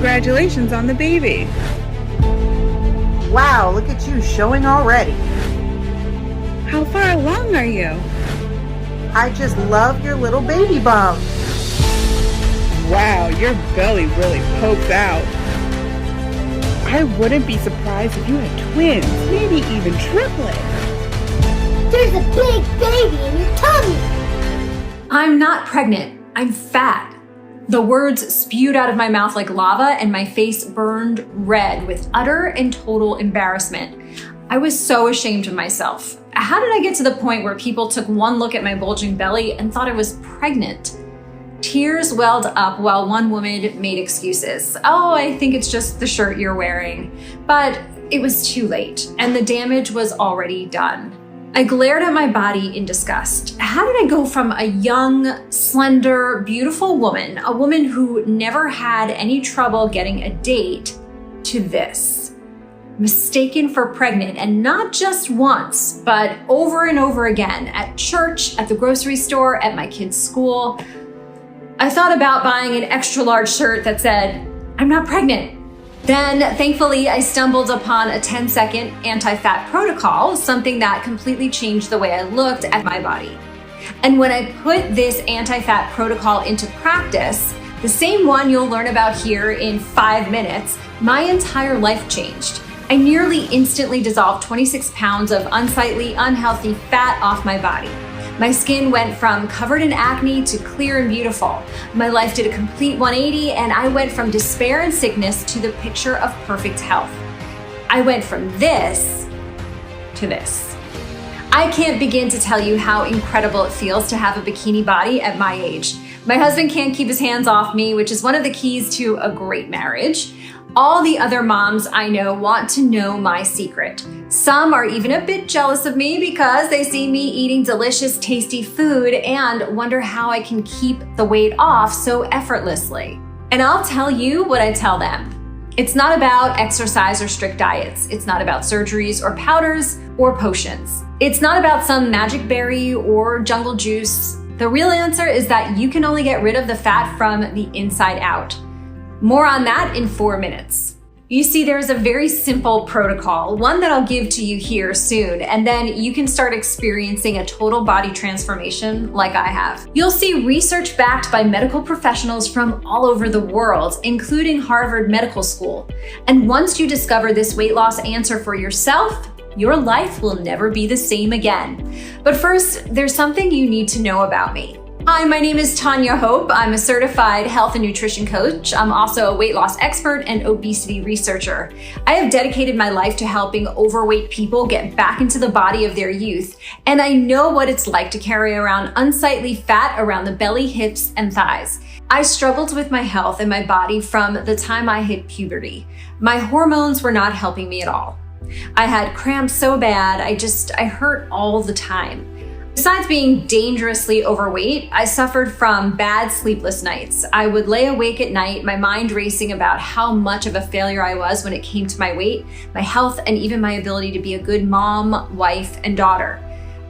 Congratulations on the baby. Wow, look at you showing already. How far along are you? I just love your little baby bump. Wow, your belly really pokes out. I wouldn't be surprised if you had twins, maybe even triplets. There's a big baby in your tummy. I'm not pregnant. I'm fat. The words spewed out of my mouth like lava, and my face burned red with utter and total embarrassment. I was so ashamed of myself. How did I get to the point where people took one look at my bulging belly and thought I was pregnant? Tears welled up while one woman made excuses. Oh, I think it's just the shirt you're wearing. But it was too late, and the damage was already done. I glared at my body in disgust. How did I go from a young, slender, beautiful woman, a woman who never had any trouble getting a date, to this? Mistaken for pregnant, and not just once, but over and over again, at church, at the grocery store, at my kids' school. I thought about buying an extra large shirt that said, "I'm not pregnant." Then, thankfully, I stumbled upon a 10-second anti-fat protocol, something that completely changed the way I looked at my body. And when I put this anti-fat protocol into practice, the same one you'll learn about here in 5 minutes, my entire life changed. I nearly instantly dissolved 26 pounds of unsightly, unhealthy fat off my body. My skin went from covered in acne to clear and beautiful. My life did a complete 180, and I went from despair and sickness to the picture of perfect health. I went from this to this. I can't begin to tell you how incredible it feels to have a bikini body at my age. My husband can't keep his hands off me, which is one of the keys to a great marriage. All the other moms I know want to know my secret. Some are even a bit jealous of me because they see me eating delicious, tasty food and wonder how I can keep the weight off so effortlessly. And I'll tell you what I tell them. It's not about exercise or strict diets. It's not about surgeries or powders or potions. It's not about some magic berry or jungle juice. The real answer is that you can only get rid of the fat from the inside out. More on that in 4 minutes. You see, there's a very simple protocol, one that I'll give to you here soon, and then you can start experiencing a total body transformation like I have. You'll see research backed by medical professionals from all over the world, including Harvard Medical School. And once you discover this weight loss answer for yourself, your life will never be the same again. But first, there's something you need to know about me. Hi, my name is Tanya Hope. I'm a certified health and nutrition coach. I'm also a weight loss expert and obesity researcher. I have dedicated my life to helping overweight people get back into the body of their youth, and I know what it's like to carry around unsightly fat around the belly, hips, and thighs. I struggled with my health and my body from the time I hit puberty. My hormones were not helping me at all. I had cramps so bad, I hurt all the time. Besides being dangerously overweight, I suffered from bad sleepless nights. I would lay awake at night, my mind racing about how much of a failure I was when it came to my weight, my health, and even my ability to be a good mom, wife, and daughter.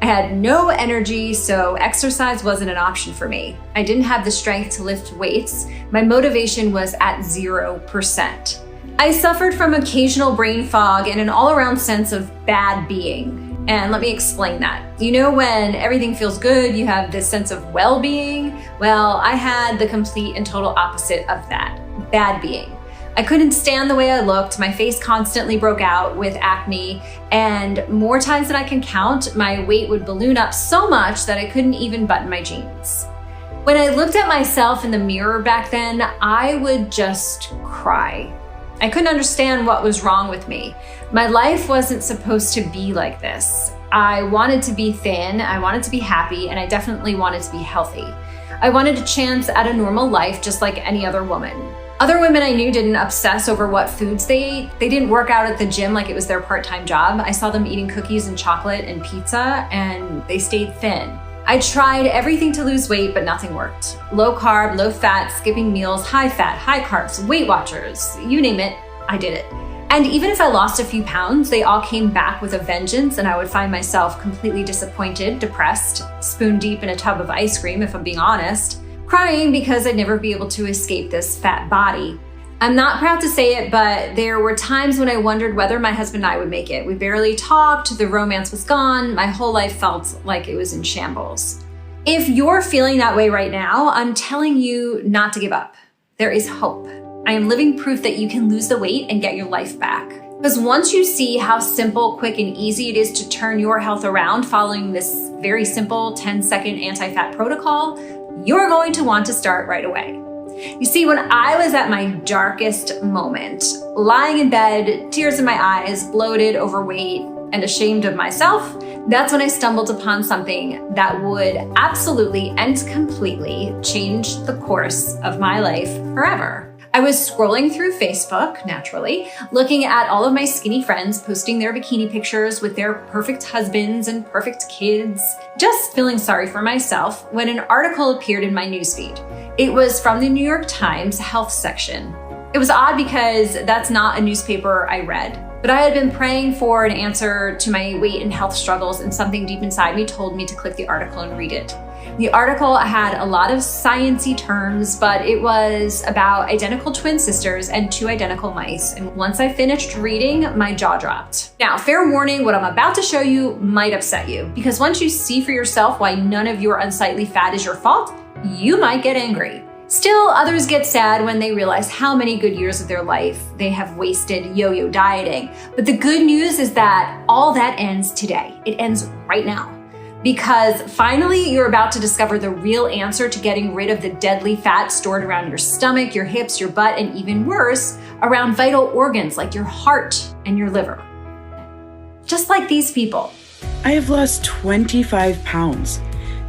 I had no energy, so exercise wasn't an option for me. I didn't have the strength to lift weights. My motivation was at 0%. I suffered from occasional brain fog and an all-around sense of bad being. And let me explain that. You know, when everything feels good, you have this sense of well-being? Well, I had the complete and total opposite of that, bad being. I couldn't stand the way I looked. My face constantly broke out with acne, and more times than I can count, my weight would balloon up so much that I couldn't even button my jeans. When I looked at myself in the mirror back then, I would just cry. I couldn't understand what was wrong with me. My life wasn't supposed to be like this. I wanted to be thin, I wanted to be happy, and I definitely wanted to be healthy. I wanted a chance at a normal life just like any other woman. Other women I knew didn't obsess over what foods they ate. They didn't work out at the gym like it was their part-time job. I saw them eating cookies and chocolate and pizza, and they stayed thin. I tried everything to lose weight, but nothing worked. Low carb, low fat, skipping meals, high fat, high carbs, Weight Watchers, you name it, I did it. And even if I lost a few pounds, they all came back with a vengeance, and I would find myself completely disappointed, depressed, spoon deep in a tub of ice cream, if I'm being honest, crying because I'd never be able to escape this fat body. I'm not proud to say it, but there were times when I wondered whether my husband and I would make it. We barely talked, the romance was gone, my whole life felt like it was in shambles. If you're feeling that way right now, I'm telling you not to give up. There is hope. I am living proof that you can lose the weight and get your life back. Because once you see how simple, quick, and easy it is to turn your health around following this very simple 10-second anti-fat protocol, you're going to want to start right away. You see, when I was at my darkest moment, lying in bed, tears in my eyes, bloated, overweight, and ashamed of myself, that's when I stumbled upon something that would absolutely and completely change the course of my life forever. I was scrolling through Facebook, naturally, looking at all of my skinny friends posting their bikini pictures with their perfect husbands and perfect kids, just feeling sorry for myself when an article appeared in my newsfeed. It was from the New York Times health section. It was odd because that's not a newspaper I read, but I had been praying for an answer to my weight and health struggles, and something deep inside me told me to click the article and read it. The article had a lot of science-y terms, but it was about identical twin sisters and two identical mice. And once I finished reading, my jaw dropped. Now, fair warning, what I'm about to show you might upset you, because once you see for yourself why none of your unsightly fat is your fault, you might get angry. Still, others get sad when they realize how many good years of their life they have wasted yo-yo dieting. But the good news is that all that ends today. It ends right now. Because finally, you're about to discover the real answer to getting rid of the deadly fat stored around your stomach, your hips, your butt, and even worse, around vital organs like your heart and your liver. Just like these people. I have lost 25 pounds.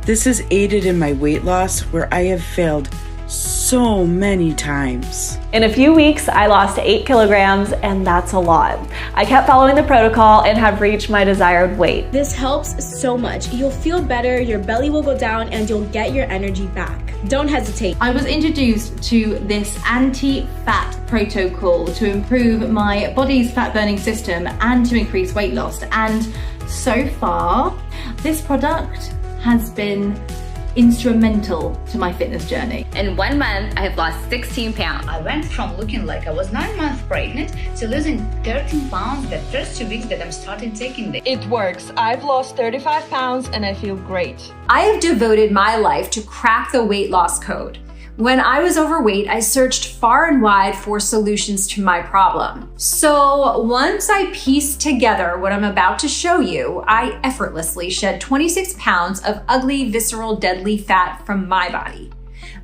This has aided in my weight loss where I have failed so many times. In a few weeks, I lost 8 kilograms, and that's a lot. I kept following the protocol and have reached my desired weight. This helps so much. You'll feel better, your belly will go down, and you'll get your energy back. Don't hesitate. I was introduced to this anti-fat protocol to improve my body's fat-burning system and to increase weight loss. And so far, this product has been instrumental to my fitness journey. In 1 month, I have lost 16 pounds. I went from looking like I was 9 months pregnant to losing 13 pounds the first 2 weeks that I'm starting taking this. It works. I've lost 35 pounds and I feel great. I have devoted my life to crack the weight loss code. When I was overweight, I searched far and wide for solutions to my problem. So once I pieced together what I'm about to show you, I effortlessly shed 26 pounds of ugly, visceral, deadly fat from my body.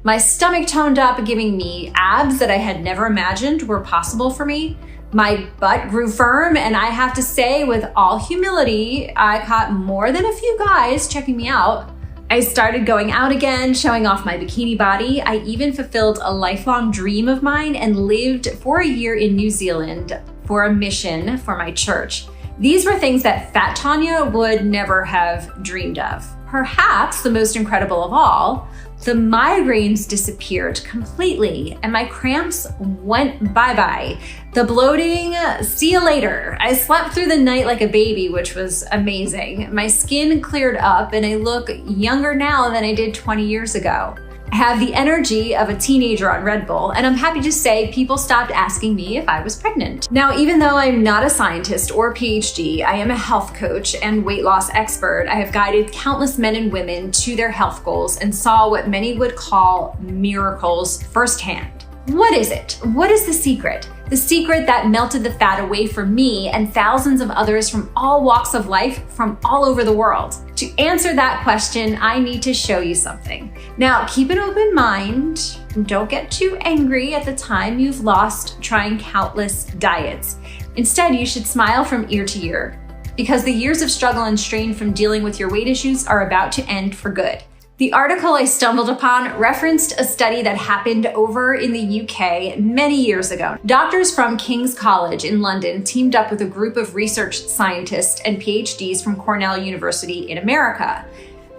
My stomach toned up, giving me abs that I had never imagined were possible for me. My butt grew firm, and I have to say, with all humility, I caught more than a few guys checking me out. I started going out again, showing off my bikini body. I even fulfilled a lifelong dream of mine and lived for a year in New Zealand for a mission for my church. These were things that Fat Tanya would never have dreamed of. Perhaps the most incredible of all, the migraines disappeared completely and my cramps went bye-bye. The bloating, see you later. I slept through the night like a baby, which was amazing. My skin cleared up and I look younger now than I did 20 years ago. I have the energy of a teenager on Red Bull, and I'm happy to say people stopped asking me if I was pregnant. Now, even though I'm not a scientist or a PhD, I am a health coach and weight loss expert. I have guided countless men and women to their health goals and saw what many would call miracles firsthand. What is it? What is the secret? The secret that melted the fat away from me and thousands of others from all walks of life from all over the world. To answer that question, I need to show you something. Now, keep an open mind. Don't get too angry at the time you've lost trying countless diets. Instead, you should smile from ear to ear, because the years of struggle and strain from dealing with your weight issues are about to end for good. The article I stumbled upon referenced a study that happened over in the UK many years ago. Doctors from King's College in London teamed up with a group of research scientists and PhDs from Cornell University in America.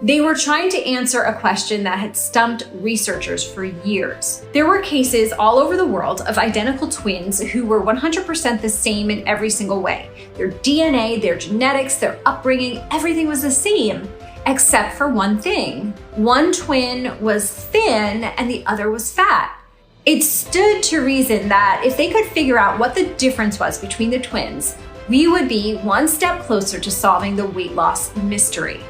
They were trying to answer a question that had stumped researchers for years. There were cases all over the world of identical twins who were 100% the same in every single way. Their DNA, their genetics, their upbringing, everything was the same. Except for one thing. One twin was thin and the other was fat. It stood to reason that if they could figure out what the difference was between the twins, we would be one step closer to solving the weight loss mystery.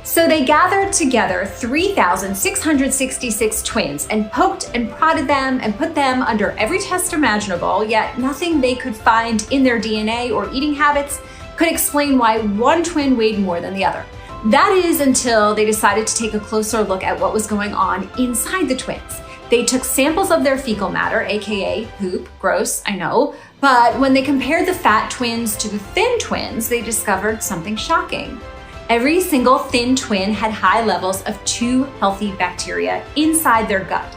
So they gathered together 3,666 twins and poked and prodded them and put them under every test imaginable, yet nothing they could find in their DNA or eating habits could explain why one twin weighed more than the other. That is until they decided to take a closer look at what was going on inside the twins. They took samples of their fecal matter, aka poop, gross, I know, but when they compared the fat twins to the thin twins, they discovered something shocking. Every single thin twin had high levels of 2 healthy bacteria inside their gut.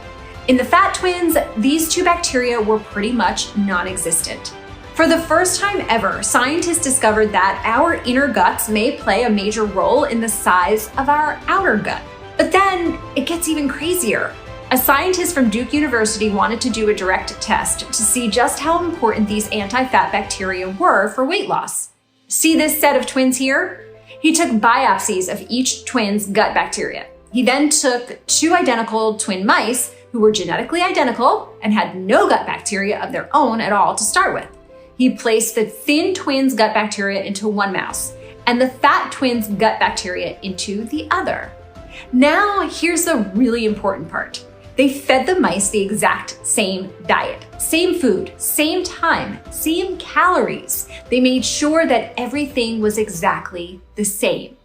In the fat twins, these 2 bacteria were pretty much non-existent. For the first time ever, scientists discovered that our inner guts may play a major role in the size of our outer gut. But then it gets even crazier. A scientist from Duke University wanted to do a direct test to see just how important these anti-fat bacteria were for weight loss. See this set of twins here? He took biopsies of each twin's gut bacteria. He then took 2 identical twin mice who were genetically identical and had no gut bacteria of their own at all to start with. He placed the thin twins' gut bacteria into one mouse and the fat twins' gut bacteria into the other. Now, here's the really important part. They fed the mice the exact same diet, same food, same time, same calories. They made sure that everything was exactly the same.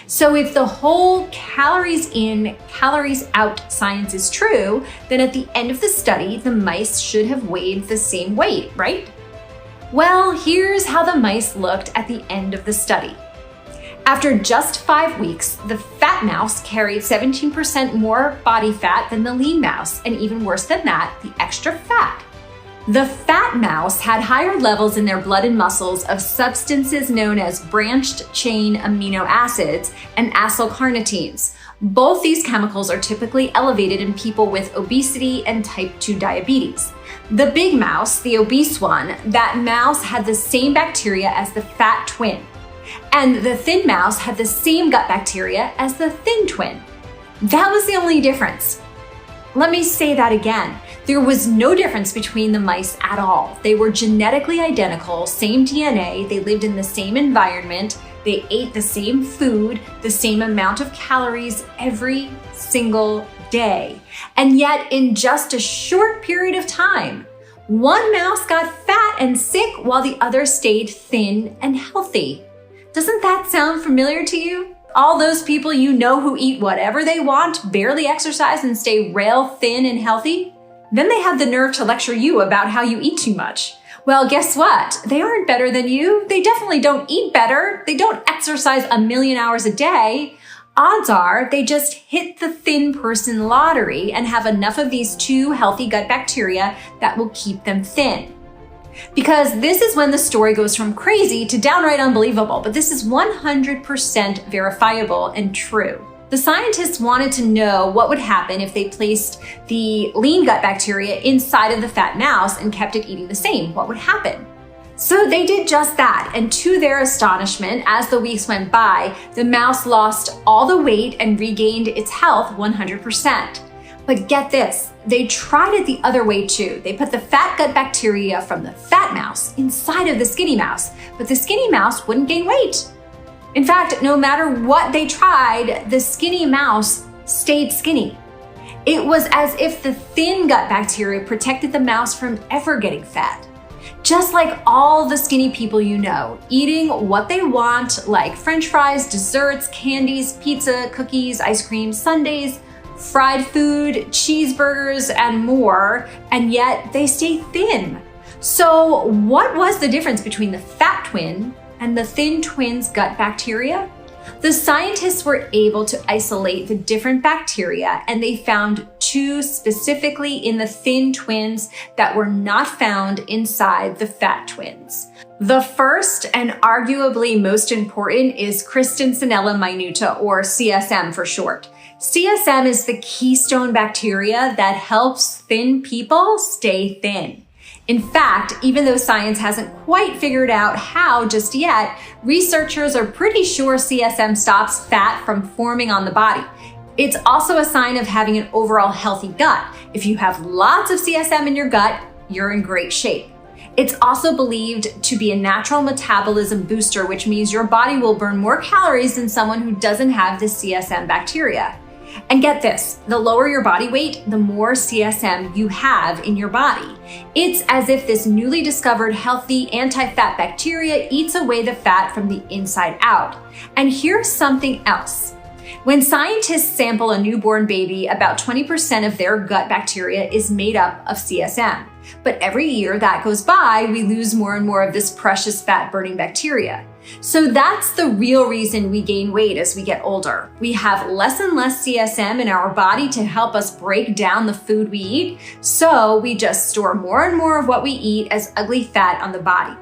So if the whole calories in, calories out science is true, then at the end of the study, the mice should have weighed the same weight, right? Well, here's how the mice looked at the end of the study. After just 5 weeks, the fat mouse carried 17% more body fat than the lean mouse, and even worse than that, the extra fat. The fat mouse had higher levels in their blood and muscles of substances known as branched chain amino acids and acylcarnitines. Both these chemicals are typically elevated in people with obesity and type 2 diabetes. The big mouse, the obese one, that mouse had the same bacteria as the fat twin. And the thin mouse had the same gut bacteria as the thin twin. That was the only difference. Let me say that again. There was no difference between the mice at all. They were genetically identical, same DNA, they lived in the same environment, they ate the same food, the same amount of calories every single day. And yet, in just a short period of time, one mouse got fat and sick while the other stayed thin and healthy. Doesn't that sound familiar to you? All those people you know who eat whatever they want, barely exercise, and stay rail thin and healthy? Then they have the nerve to lecture you about how you eat too much. Well, guess what? They aren't better than you. They definitely don't eat better. They don't exercise 1,000,000 hours a day. Odds are they just hit the thin person lottery and have enough of these 2 healthy gut bacteria that will keep them thin. Because this is when the story goes from crazy to downright unbelievable, but this is 100% verifiable and true. The scientists wanted to know what would happen if they placed the lean gut bacteria inside of the fat mouse and kept it eating the same. What would happen? So they did just that, and to their astonishment, as the weeks went by, the mouse lost all the weight and regained its health 100%. But get this, they tried it the other way too. They put the fat gut bacteria from the fat mouse inside of the skinny mouse, but the skinny mouse wouldn't gain weight. In fact, no matter what they tried, the skinny mouse stayed skinny. It was as if the thin gut bacteria protected the mouse from ever getting fat. Just like all the skinny people you know, eating what they want, like French fries, desserts, candies, pizza, cookies, ice cream, sundaes, fried food, cheeseburgers, and more, and yet they stay thin. So what was the difference between the fat twin and the thin twin's gut bacteria? The scientists were able to isolate the different bacteria, and they found 2 specifically in the thin twins that were not found inside the fat twins. The first and arguably most important is Cristancinella minuta, or CSM for short. CSM is the keystone bacteria that helps thin people stay thin. In fact, even though science hasn't quite figured out how just yet, researchers are pretty sure CSM stops fat from forming on the body. It's also a sign of having an overall healthy gut. If you have lots of CSM in your gut, you're in great shape. It's also believed to be a natural metabolism booster, which means your body will burn more calories than someone who doesn't have the CSM bacteria. And get this, the lower your body weight, the more CSM you have in your body. It's as if this newly discovered healthy anti-fat bacteria eats away the fat from the inside out. And here's something else. When scientists sample a newborn baby, about 20% of their gut bacteria is made up of CSM. But every year that goes by, we lose more and more of this precious fat-burning bacteria. So that's the real reason we gain weight as we get older. We have less and less CSM in our body to help us break down the food we eat, so we just store more and more of what we eat as ugly fat on the body.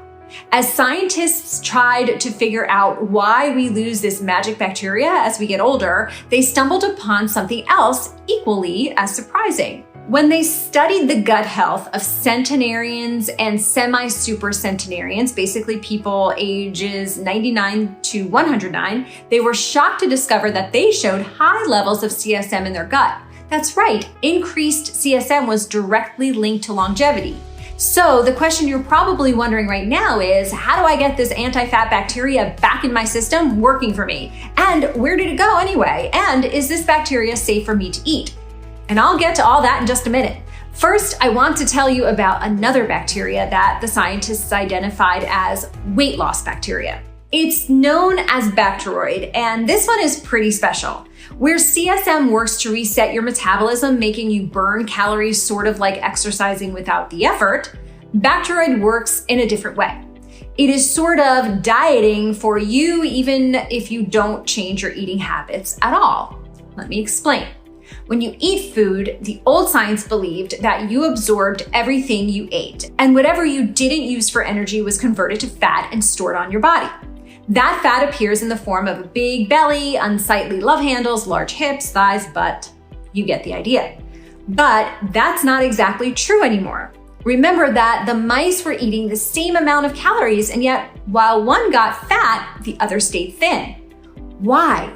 As scientists tried to figure out why we lose this magic bacteria as we get older, they stumbled upon something else equally as surprising. When they studied the gut health of centenarians and semi-supercentenarians, basically people ages 99 to 109, they were shocked to discover that they showed high levels of CSM in their gut. That's right, increased CSM was directly linked to longevity. So the question you're probably wondering right now is, how do I get this anti-fat bacteria back in my system working for me? And where did it go anyway? And is this bacteria safe for me to eat? And I'll get to all that in just a minute. First, I want to tell you about another bacteria that the scientists identified as weight loss bacteria. It's known as Bacteroid, and this one is pretty special. Where CSM works to reset your metabolism, making you burn calories sort of like exercising without the effort, Bacteroid works in a different way. It is sort of dieting for you even if you don't change your eating habits at all. Let me explain. When you eat food, the old science believed that you absorbed everything you ate, and whatever you didn't use for energy was converted to fat and stored on your body. That fat appears in the form of a big belly, unsightly love handles, large hips, thighs, butt. You get the idea. But that's not exactly true anymore. Remember that the mice were eating the same amount of calories, and yet while one got fat, the other stayed thin. Why?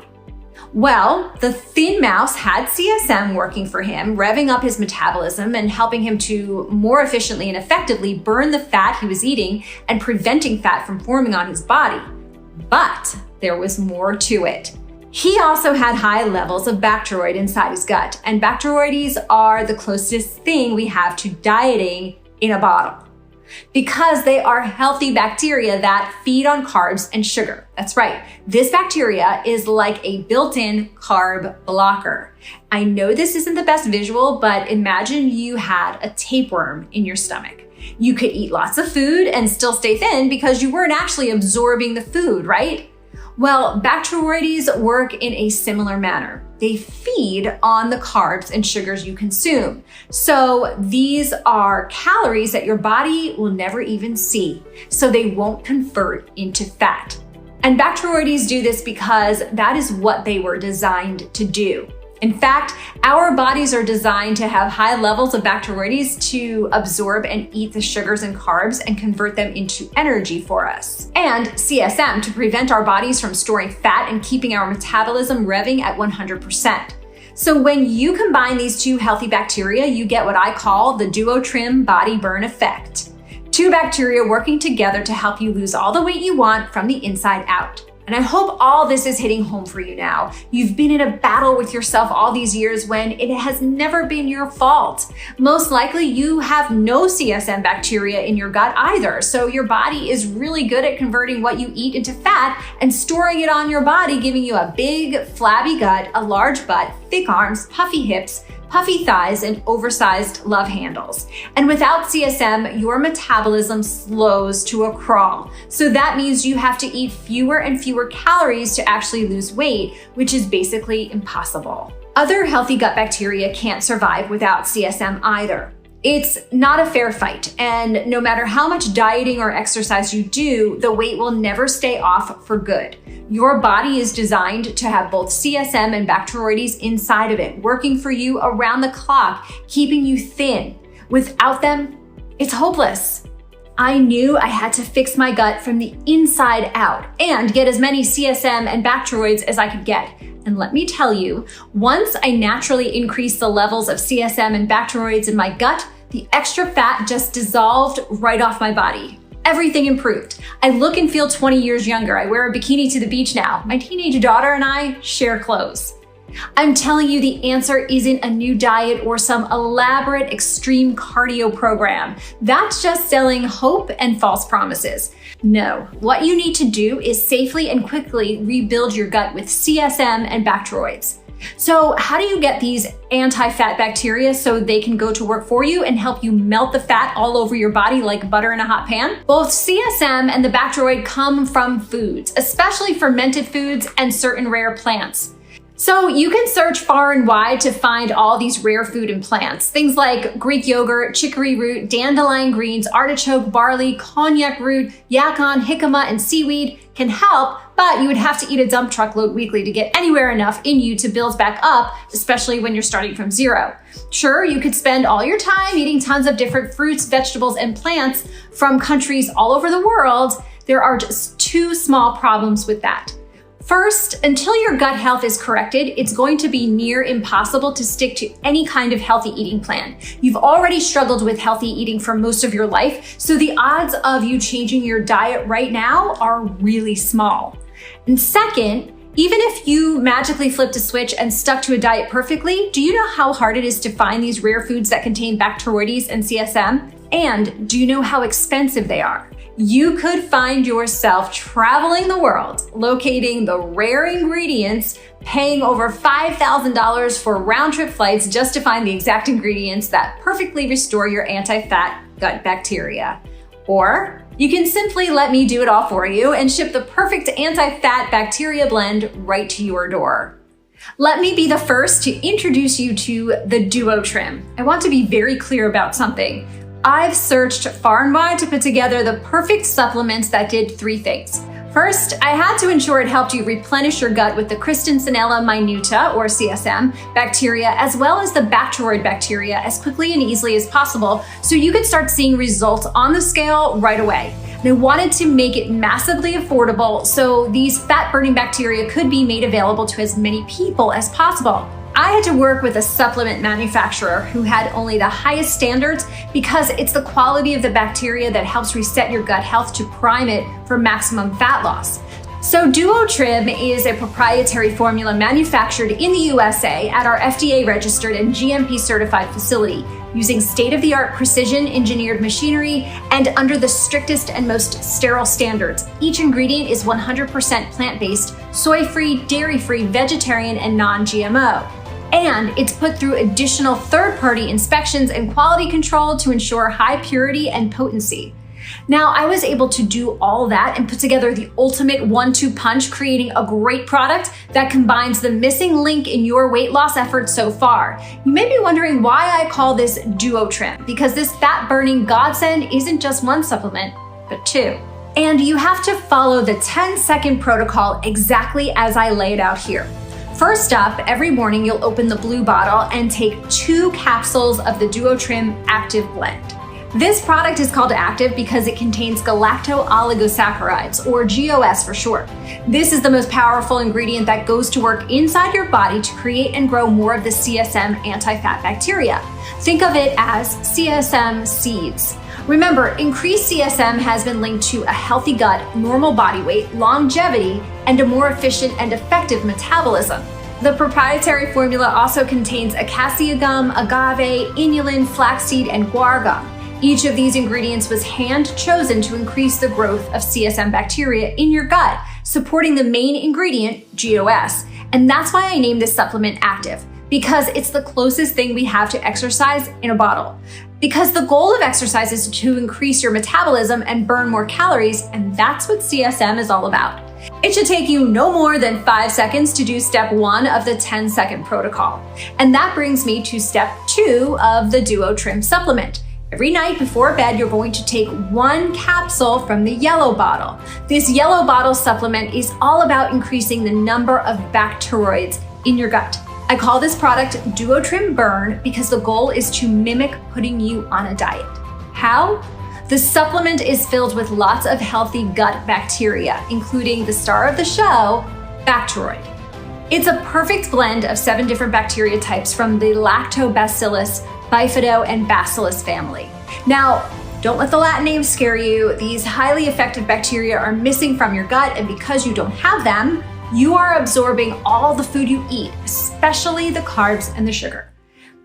Well, the thin mouse had CSM working for him, revving up his metabolism and helping him to more efficiently and effectively burn the fat he was eating and preventing fat from forming on his body. But there was more to it. He also had high levels of Bacteroid inside his gut, and Bacteroides are the closest thing we have to dieting in a bottle, because they are healthy bacteria that feed on carbs and sugar. That's right. This bacteria is like a built-in carb blocker. I know this isn't the best visual, but imagine you had a tapeworm in your stomach. You could eat lots of food and still stay thin because you weren't actually absorbing the food, right? Well, Bacteroides work in a similar manner. They feed on the carbs and sugars you consume. So these are calories that your body will never even see, so they won't convert into fat. And Bacteroides do this because that is what they were designed to do. In fact, our bodies are designed to have high levels of Bacteroides to absorb and eat the sugars and carbs and convert them into energy for us. And CSM to prevent our bodies from storing fat and keeping our metabolism revving at 100%. So when you combine these two healthy bacteria, you get what I call the DuoTrim body burn effect. Two bacteria working together to help you lose all the weight you want from the inside out. And I hope all this is hitting home for you now. You've been in a battle with yourself all these years when it has never been your fault. Most likely you have no CSM bacteria in your gut either, so your body is really good at converting what you eat into fat and storing it on your body, giving you a big, flabby gut, a large butt, thick arms, puffy hips, puffy thighs, and oversized love handles. And without CSM, your metabolism slows to a crawl. So that means you have to eat fewer and fewer calories to actually lose weight, which is basically impossible. Other healthy gut bacteria can't survive without CSM either. It's not a fair fight, and no matter how much dieting or exercise you do, the weight will never stay off for good. Your body is designed to have both CSM and Bacteroides inside of it, working for you around the clock, keeping you thin. Without them, it's hopeless. I knew I had to fix my gut from the inside out and get as many CSM and Bacteroids as I could get. And let me tell you, once I naturally increased the levels of CSM and Bacteroids in my gut, the extra fat just dissolved right off my body. Everything improved. I look and feel 20 years younger. I wear a bikini to the beach now. My teenage daughter and I share clothes. I'm telling you, the answer isn't a new diet or some elaborate extreme cardio program. That's just selling hope and false promises. No, what you need to do is safely and quickly rebuild your gut with CSM and Bacteroids. So how do you get these anti-fat bacteria so they can go to work for you and help you melt the fat all over your body like butter in a hot pan? Both CSM and the Bacteroid come from foods, especially fermented foods and certain rare plants. So you can search far and wide to find all these rare food and plants. Things like Greek yogurt, chicory root, dandelion greens, artichoke, barley, cognac root, yacon, jicama, and seaweed can help, but you would have to eat a dump truck load weekly to get anywhere enough in you to build back up, especially when you're starting from zero. Sure, you could spend all your time eating tons of different fruits, vegetables, and plants from countries all over the world. There are just two small problems with that. First, until your gut health is corrected, it's going to be near impossible to stick to any kind of healthy eating plan. You've already struggled with healthy eating for most of your life, so the odds of you changing your diet right now are really small. And second, even if you magically flipped a switch and stuck to a diet perfectly, do you know how hard it is to find these rare foods that contain Bacteroides and CSM? And do you know how expensive they are? You could find yourself traveling the world, locating the rare ingredients, paying over $5,000 for round-trip flights just to find the exact ingredients that perfectly restore your anti-fat gut bacteria. Or you can simply let me do it all for you and ship the perfect anti-fat bacteria blend right to your door. Let me be the first to introduce you to the DuoTrim. I want to be very clear about something. I've searched far and wide to put together the perfect supplements that did three things. First, I had to ensure it helped you replenish your gut with the Christensenella minuta, or CSM, bacteria, as well as the Bacteroid bacteria as quickly and easily as possible so you could start seeing results on the scale right away. And I wanted to make it massively affordable so these fat-burning bacteria could be made available to as many people as possible. I had to work with a supplement manufacturer who had only the highest standards because it's the quality of the bacteria that helps reset your gut health to prime it for maximum fat loss. So DuoTrim is a proprietary formula manufactured in the USA at our FDA-registered and GMP-certified facility, using state-of-the-art precision-engineered machinery and under the strictest and most sterile standards. Each ingredient is 100% plant-based, soy-free, dairy-free, vegetarian, and non-GMO. And it's put through additional third-party inspections and quality control to ensure high purity and potency. Now, I was able to do all that and put together the ultimate 1-2 punch, creating a great product that combines the missing link in your weight loss efforts so far. You may be wondering why I call this DuoTrim, because this fat-burning godsend isn't just one supplement, but two. And you have to follow the 10-second protocol exactly as I lay it out here. First up, every morning you'll open the blue bottle and take 2 capsules of the DuoTrim Active Blend. This product is called Active because it contains galacto-oligosaccharides, or GOS for short. This is the most powerful ingredient that goes to work inside your body to create and grow more of the CSM anti-fat bacteria. Think of it as CSM seeds. Remember, increased CSM has been linked to a healthy gut, normal body weight, longevity, and a more efficient and effective metabolism. The proprietary formula also contains acacia gum, agave, inulin, flaxseed, and guar gum. Each of these ingredients was hand-chosen to increase the growth of CSM bacteria in your gut, supporting the main ingredient, GOS. And that's why I named this supplement Active, because it's the closest thing we have to exercise in a bottle. Because the goal of exercise is to increase your metabolism and burn more calories, and that's what CSM is all about. It should take you no more than 5 seconds to do step 1 of the 10-second protocol. And that brings me to step 2 of the DuoTrim supplement. Every night before bed, you're going to take 1 capsule from the yellow bottle. This yellow bottle supplement is all about increasing the number of Bacteroids in your gut. I call this product DuoTrim Burn because the goal is to mimic putting you on a diet. How? The supplement is filled with lots of healthy gut bacteria, including the star of the show, Bacteroid. It's a perfect blend of 7 different bacteria types from the Lactobacillus, Bifido, and Bacillus family. Now, don't let the Latin names scare you. These highly effective bacteria are missing from your gut, and because you don't have them, you are absorbing all the food you eat, especially the carbs and the sugar.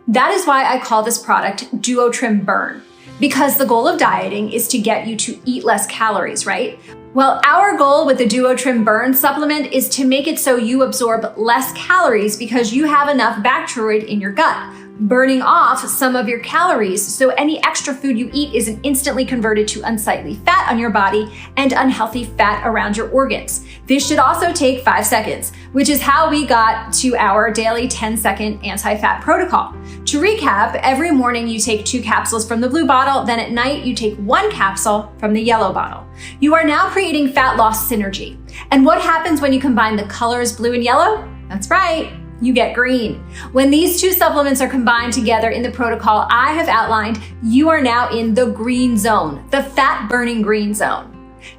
That is why I call this product DuoTrim Burn, because the goal of dieting is to get you to eat less calories, right? Well, our goal with the DuoTrim Burn supplement is to make it so you absorb less calories because you have enough Bacteroid in your gut, burning off some of your calories so any extra food you eat isn't instantly converted to unsightly fat on your body and unhealthy fat around your organs. This should also take 5 seconds, which is how we got to our daily 10-second anti-fat protocol. To recap, every morning you take 2 capsules from the blue bottle, then at night you take 1 capsule from the yellow bottle. You are now creating fat loss synergy. And what happens when you combine the colors blue and yellow? That's right, you get green. When these 2 supplements are combined together in the protocol I have outlined, you are now in the green zone, the fat burning green zone.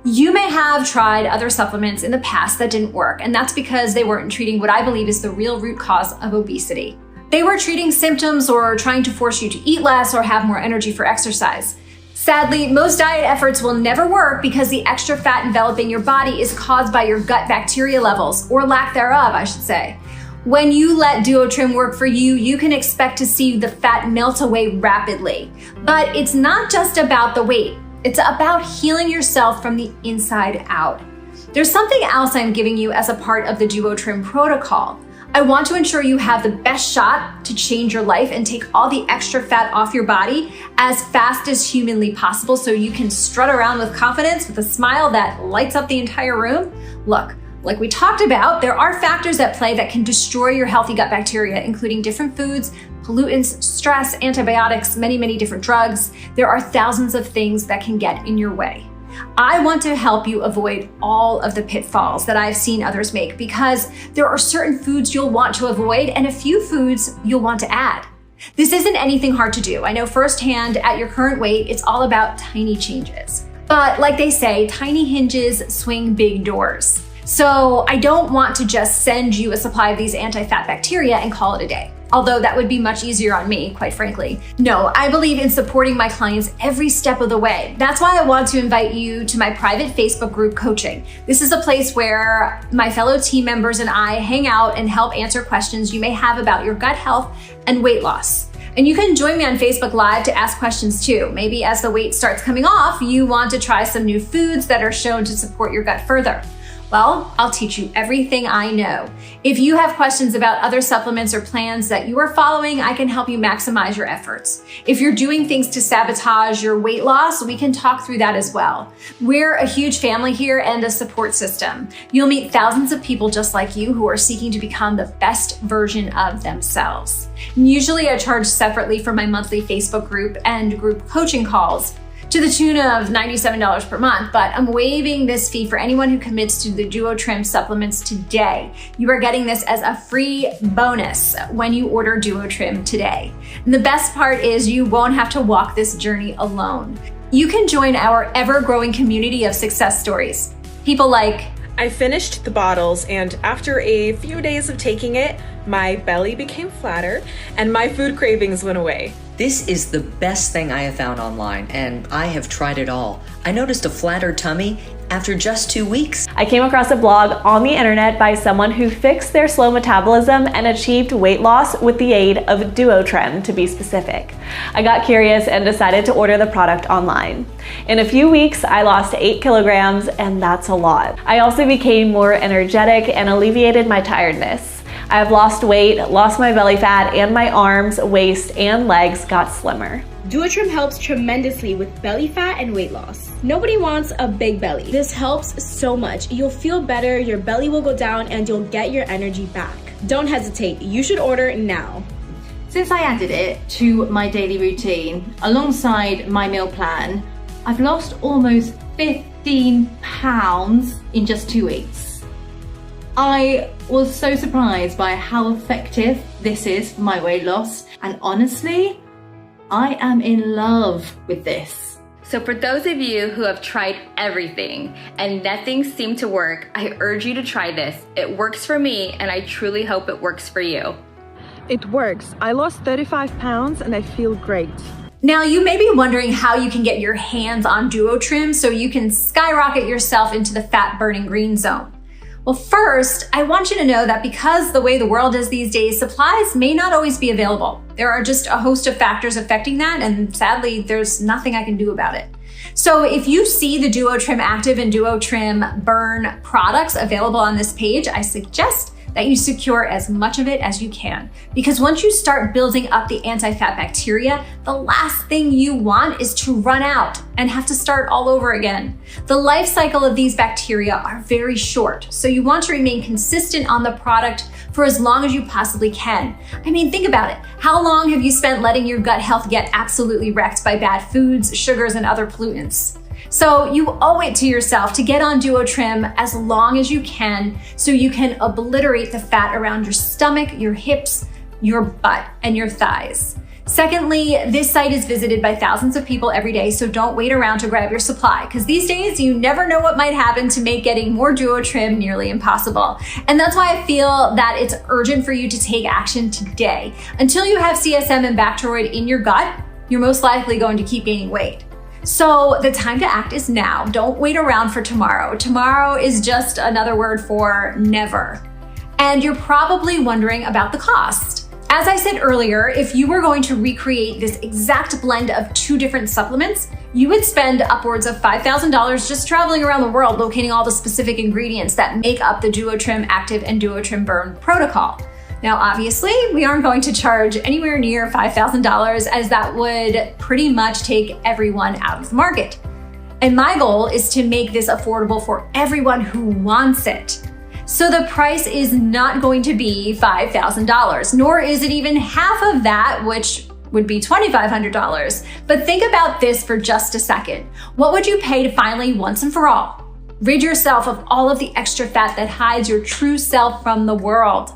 You may have tried other supplements in the past that didn't work, and that's because they weren't treating what I believe is the real root cause of obesity. They were treating symptoms or trying to force you to eat less or have more energy for exercise. Sadly, most diet efforts will never work because the extra fat enveloping your body is caused by your gut bacteria levels, or lack thereof, I should say. When you let DuoTrim work for you, you can expect to see the fat melt away rapidly. But it's not just about the weight. It's about healing yourself from the inside out. There's something else I'm giving you as a part of the DuoTrim protocol. I want to ensure you have the best shot to change your life and take all the extra fat off your body as fast as humanly possible so you can strut around with confidence with a smile that lights up the entire room. Look, like we talked about, there are factors at play that can destroy your healthy gut bacteria, including different foods, pollutants, stress, antibiotics, many different drugs. There are thousands of things that can get in your way. I want to help you avoid all of the pitfalls that I've seen others make because there are certain foods you'll want to avoid and a few foods you'll want to add. This isn't anything hard to do. I know firsthand at your current weight, it's all about tiny changes. But like they say, tiny hinges swing big doors. So I don't want to just send you a supply of these anti-fat bacteria and call it a day. Although that would be much easier on me, quite frankly. No, I believe in supporting my clients every step of the way. That's why I want to invite you to my private Facebook group coaching. This is a place where my fellow team members and I hang out and help answer questions you may have about your gut health and weight loss. And you can join me on Facebook Live to ask questions too. Maybe as the weight starts coming off, you want to try some new foods that are shown to support your gut further. Well, I'll teach you everything I know. If you have questions about other supplements or plans that you are following, I can help you maximize your efforts. If you're doing things to sabotage your weight loss, we can talk through that as well. We're a huge family here and a support system. You'll meet thousands of people just like you who are seeking to become the best version of themselves. Usually I charge separately for my monthly Facebook group and group coaching calls, to the tune of $97 per month, but I'm waiving this fee for anyone who commits to the DuoTrim supplements today. You are getting this as a free bonus when you order DuoTrim today. And the best part is you won't have to walk this journey alone. You can join our ever-growing community of success stories. People like, I finished the bottles and after a few days of taking it, my belly became flatter and my food cravings went away. This is the best thing I have found online, and I have tried it all. I noticed a flatter tummy after just 2 weeks. I came across a blog on the internet by someone who fixed their slow metabolism and achieved weight loss with the aid of DuoTrim, to be specific. I got curious and decided to order the product online. In a few weeks, I lost 8 kilograms, and that's a lot. I also became more energetic and alleviated my tiredness. I have lost weight, lost my belly fat, and my arms, waist, and legs got slimmer. DuoTrim helps tremendously with belly fat and weight loss. Nobody wants a big belly. This helps so much. You'll feel better, your belly will go down, and you'll get your energy back. Don't hesitate, you should order now. Since I added it to my daily routine, alongside my meal plan, I've lost almost 15 pounds in just 2 weeks. I was so surprised by how effective this is for my weight loss, and honestly, I am in love with this. So for those of you who have tried everything and nothing seemed to work, I urge you to try this. It works for me and I truly hope it works for you. It works. I lost 35 pounds and I feel great. Now, you may be wondering how you can get your hands on DuoTrim so you can skyrocket yourself into the fat-burning green zone. Well, first, I want you to know that because the way the world is these days, supplies may not always be available. There are just a host of factors affecting that, and sadly, there's nothing I can do about it. So if you see the DuoTrim Active and DuoTrim Burn products available on this page, I suggest that you secure as much of it as you can. Because once you start building up the anti-fat bacteria, the last thing you want is to run out and have to start all over again. The life cycle of these bacteria are very short, so you want to remain consistent on the product for as long as you possibly can. I mean, think about it. How long have you spent letting your gut health get absolutely wrecked by bad foods, sugars, and other pollutants? So you owe it to yourself to get on DuoTrim as long as you can so you can obliterate the fat around your stomach, your hips, your butt, and your thighs. Secondly, this site is visited by thousands of people every day, so don't wait around to grab your supply, because these days you never know what might happen to make getting more DuoTrim nearly impossible. And that's why I feel that it's urgent for you to take action today. Until you have CSM and Bacteroid in your gut, you're most likely going to keep gaining weight. So the time to act is now. Don't wait around for tomorrow. Tomorrow is just another word for never. And you're probably wondering about the cost. As I said earlier, if you were going to recreate this exact blend of 2 different supplements, you would spend upwards of $5,000 just traveling around the world locating all the specific ingredients that make up the DuoTrim Active and DuoTrim Burn protocol. Now, obviously, we aren't going to charge anywhere near $5,000 as that would pretty much take everyone out of the market. And my goal is to make this affordable for everyone who wants it. So the price is not going to be $5,000, nor is it even half of that, which would be $2,500. But think about this for just a second. What would you pay to finally, once and for all, rid yourself of all of the extra fat that hides your true self from the world?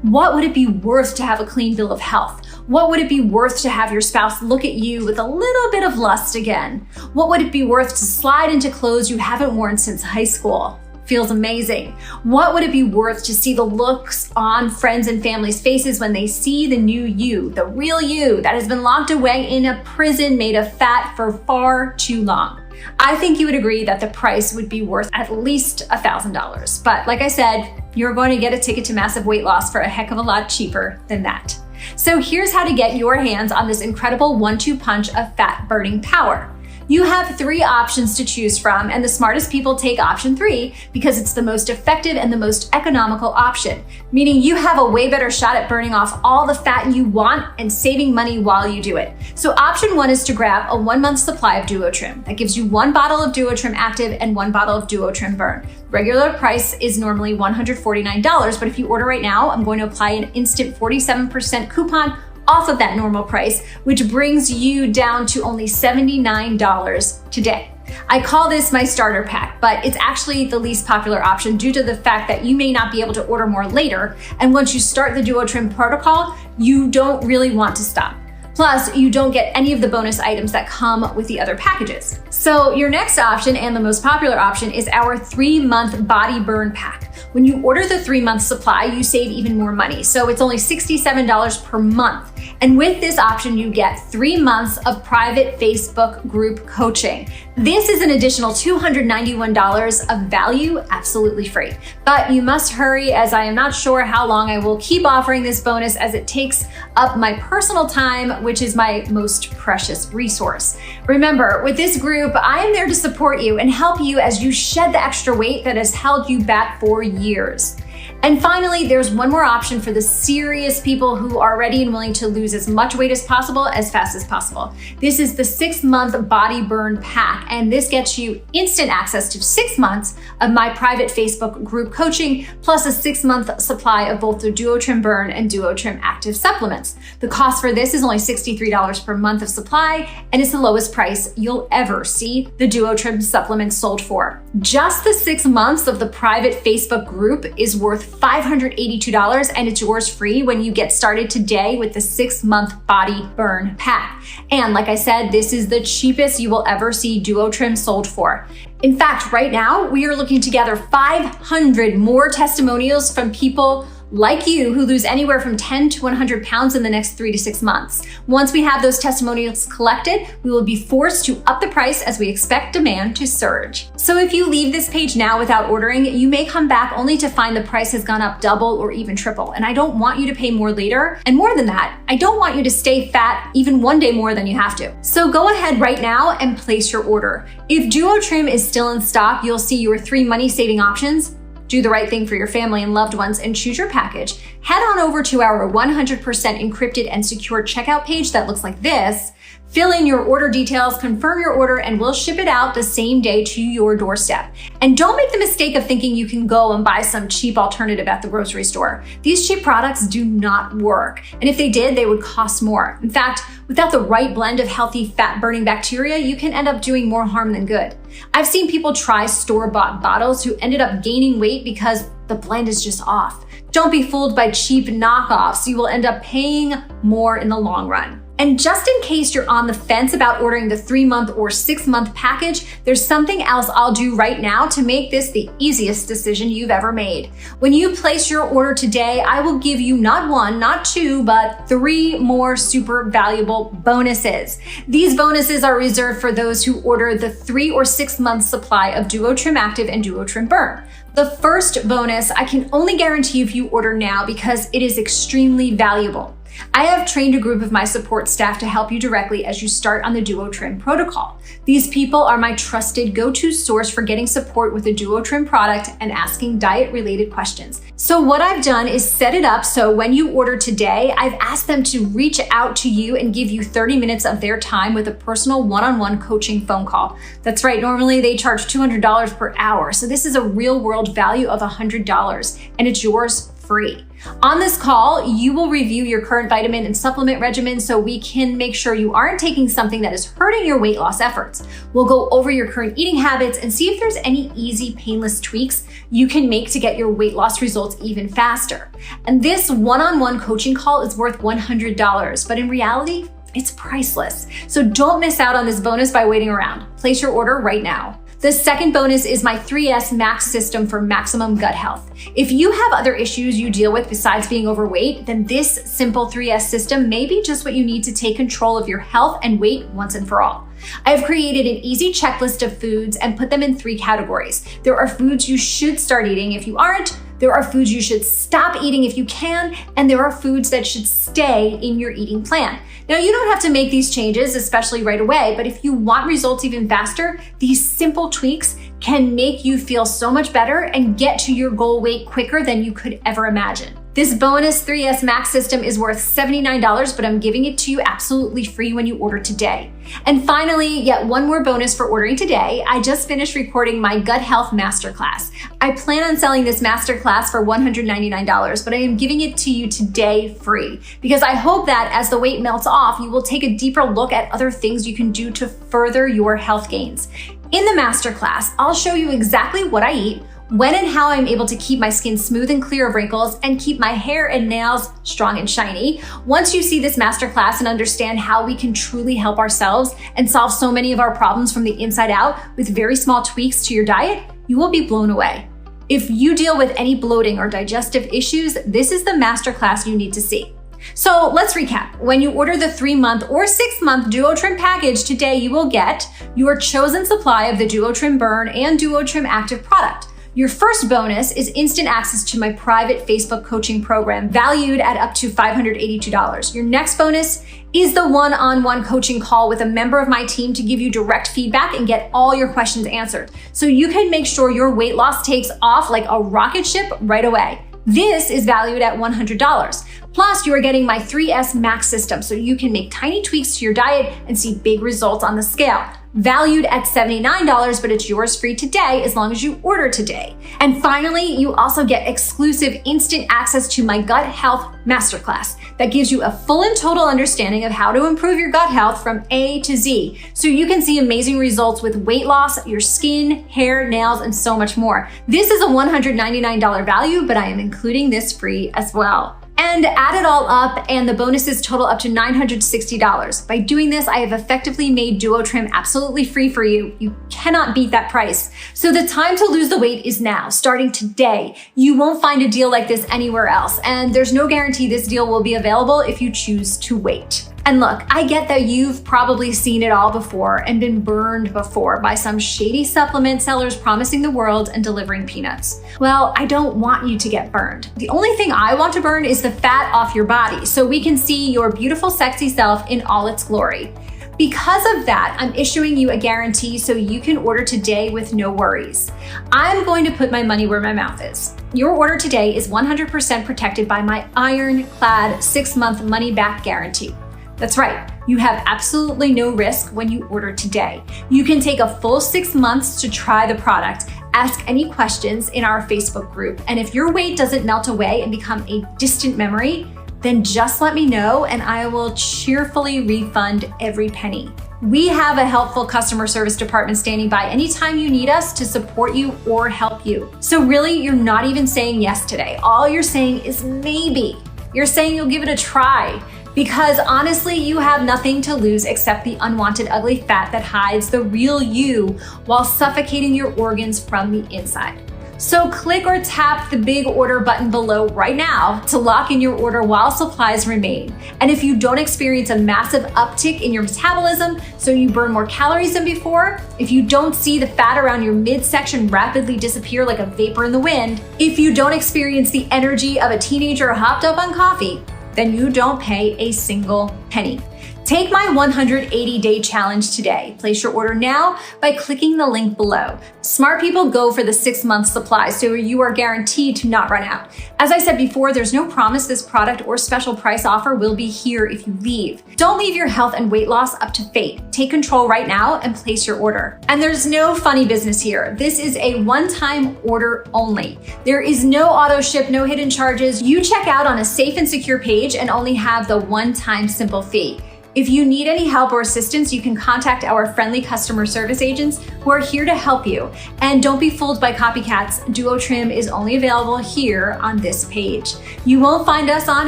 What would it be worth to have a clean bill of health? What would it be worth to have your spouse look at you with a little bit of lust again? What would it be worth to slide into clothes you haven't worn since high school? Feels amazing. What would it be worth to see the looks on friends and family's faces when they see the new you, the real you that has been locked away in a prison made of fat for far too long? I think you would agree that the price would be worth at least $1,000. But like I said, you're going to get a ticket to massive weight loss for a heck of a lot cheaper than that. So here's how to get your hands on this incredible 1-2 punch of fat burning power. You have 3 options to choose from, and the smartest people take option 3 because it's the most effective and the most economical option, meaning you have a way better shot at burning off all the fat you want and saving money while you do it. So option 1 is to grab a 1-month supply of DuoTrim. That gives you 1 bottle of DuoTrim Active and 1 bottle of DuoTrim Burn. Regular price is normally $149, but if you order right now, I'm going to apply an instant 47% coupon off of that normal price, which brings you down to only $79 today. I call this my starter pack, but it's actually the least popular option due to the fact that you may not be able to order more later. And once you start the DuoTrim protocol, you don't really want to stop. Plus, you don't get any of the bonus items that come with the other packages. So your next option, and the most popular option, is our 3-month body burn pack. When you order the 3-month supply, you save even more money. So it's only $67 per month. And with this option, you get 3 months of private Facebook group coaching. This is an additional $291 of value, absolutely free. But you must hurry, as I am not sure how long I will keep offering this bonus, as it takes up my personal time, which is my most precious resource. Remember, with this group, I am there to support you and help you as you shed the extra weight that has held you back for years. And finally, there's one more option for the serious people who are ready and willing to lose as much weight as possible, as fast as possible. This is the 6-month Body Burn Pack, and this gets you instant access to 6 months of my private Facebook group coaching, plus a 6-month supply of both the DuoTrim Burn and DuoTrim Active supplements. The cost for this is only $63 per month of supply, and it's the lowest price you'll ever see the DuoTrim supplements sold for. Just the 6 months of the private Facebook group is worth $582, and it's yours free when you get started today with the 6-month body burn pack. And like I said, this is the cheapest you will ever see DuoTrim sold for. In fact, right now, we are looking to gather 500 more testimonials from people like you who lose anywhere from 10 to 100 pounds in the next 3 to 6 months. Once we have those testimonials collected, we will be forced to up the price as we expect demand to surge. So if you leave this page now without ordering, you may come back only to find the price has gone up double or even triple. And I don't want you to pay more later. And more than that, I don't want you to stay fat even one day more than you have to. So go ahead right now and place your order. If DuoTrim is still in stock, you'll see your 3 money-saving options. Do the right thing for your family and loved ones and choose your package. Head on over to our 100% encrypted and secure checkout page that looks like this. Fill in your order details, confirm your order, and we'll ship it out the same day to your doorstep. And don't make the mistake of thinking you can go and buy some cheap alternative at the grocery store. These cheap products do not work. And if they did, they would cost more. In fact, without the right blend of healthy fat-burning bacteria, you can end up doing more harm than good. I've seen people try store-bought bottles who ended up gaining weight because the blend is just off. Don't be fooled by cheap knockoffs. You will end up paying more in the long run. And just in case you're on the fence about ordering the 3-month or 6-month package, there's something else I'll do right now to make this the easiest decision you've ever made. When you place your order today, I will give you not 1, not 2, but 3 more super valuable bonuses. These bonuses are reserved for those who order the 3 or 6 month supply of DuoTrim Active and DuoTrim Burn. The first bonus I can only guarantee if you order now because it is extremely valuable. I have trained a group of my support staff to help you directly as you start on the DuoTrim protocol. These people are my trusted go-to source for getting support with a DuoTrim product and asking diet-related questions. So what I've done is set it up so when you order today, I've asked them to reach out to you and give you 30 minutes of their time with a personal one-on-one coaching phone call. That's right, normally they charge $200 per hour. So this is a real-world value of $100, and it's yours free. On this call, you will review your current vitamin and supplement regimen so we can make sure you aren't taking something that is hurting your weight loss efforts. We'll go over your current eating habits and see if there's any easy, painless tweaks you can make to get your weight loss results even faster. And this one-on-one coaching call is worth $100, but in reality, it's priceless. So don't miss out on this bonus by waiting around. Place your order right now. The second bonus is my 3S Max system for maximum gut health. If you have other issues you deal with besides being overweight, then this simple 3S system may be just what you need to take control of your health and weight once and for all. I have created an easy checklist of foods and put them in 3 categories. There are foods you should start eating if you aren't, there are foods you should stop eating if you can, and there are foods that should stay in your eating plan. Now, you don't have to make these changes, especially right away, but if you want results even faster, these simple tweaks can make you feel so much better and get to your goal weight quicker than you could ever imagine. This bonus 3S Max system is worth $79, but I'm giving it to you absolutely free when you order today. And finally, yet one more bonus for ordering today. I just finished recording my Gut Health Masterclass. I plan on selling this masterclass for $199, but I am giving it to you today free because I hope that as the weight melts off, you will take a deeper look at other things you can do to further your health gains. In the masterclass, I'll show you exactly what I eat, when and how I'm able to keep my skin smooth and clear of wrinkles and keep my hair and nails strong and shiny. Once you see this masterclass and understand how we can truly help ourselves and solve so many of our problems from the inside out with very small tweaks to your diet, you will be blown away. If you deal with any bloating or digestive issues, this is the masterclass you need to see. So let's recap. When you order the 3-month or 6-month DuoTrim package today, you will get your chosen supply of the DuoTrim Burn and DuoTrim Active product. Your first bonus is instant access to my private Facebook coaching program valued at up to $582. Your next bonus is the one-on-one coaching call with a member of my team to give you direct feedback and get all your questions answered so you can make sure your weight loss takes off like a rocket ship right away. This is valued at $100. Plus, you are getting my 3S Max system so you can make tiny tweaks to your diet and see big results on the scale. Valued at $79, but it's yours free today as long as you order today. And finally, you also get exclusive instant access to my Gut Health Masterclass. that gives you a full and total understanding of how to improve your gut health from A to Z, so you can see amazing results with weight loss, your skin, hair, nails, and so much more. This is a $199 value, but I am including this free as well. And add it all up, and the bonuses total up to $960. By doing this, I have effectively made DuoTrim absolutely free for you. You cannot beat that price. So the time to lose the weight is now, starting today. You won't find a deal like this anywhere else, and there's no guarantee this deal will be available if you choose to wait. And look, I get that you've probably seen it all before and been burned before by some shady supplement sellers promising the world and delivering peanuts. Well, I don't want you to get burned. The only thing I want to burn is the fat off your body so we can see your beautiful, sexy self in all its glory. Because of that, I'm issuing you a guarantee so you can order today with no worries. I'm going to put my money where my mouth is. Your order today is 100% protected by my ironclad 6-month money-back guarantee. That's right, you have absolutely no risk when you order today. You can take a full 6 months to try the product, ask any questions in our Facebook group, and if your weight doesn't melt away and become a distant memory, then just let me know and I will cheerfully refund every penny. We have a helpful customer service department standing by anytime you need us to support you or help you. So really, you're not even saying yes today. All you're saying is maybe. You're saying you'll give it a try. Because honestly, you have nothing to lose except the unwanted ugly fat that hides the real you while suffocating your organs from the inside. So click or tap the big order button below right now to lock in your order while supplies remain. And if you don't experience a massive uptick in your metabolism, so you burn more calories than before, if you don't see the fat around your midsection rapidly disappear like a vapor in the wind, if you don't experience the energy of a teenager hopped up on coffee, then you don't pay a single penny. Take my 180-day challenge today. Place your order now by clicking the link below. Smart people go for the 6-month supply, so you are guaranteed to not run out. As I said before, there's no promise this product or special price offer will be here if you leave. Don't leave your health and weight loss up to fate. Take control right now and place your order. And there's no funny business here. This is a one-time order only. There is no auto ship, no hidden charges. You check out on a safe and secure page and only have the one-time simple fee. If you need any help or assistance, you can contact our friendly customer service agents who are here to help you. And don't be fooled by copycats. DuoTrim is only available here on this page. You won't find us on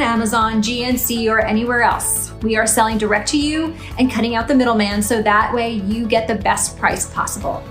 Amazon, GNC, or anywhere else. We are selling direct to you and cutting out the middleman so that way you get the best price possible.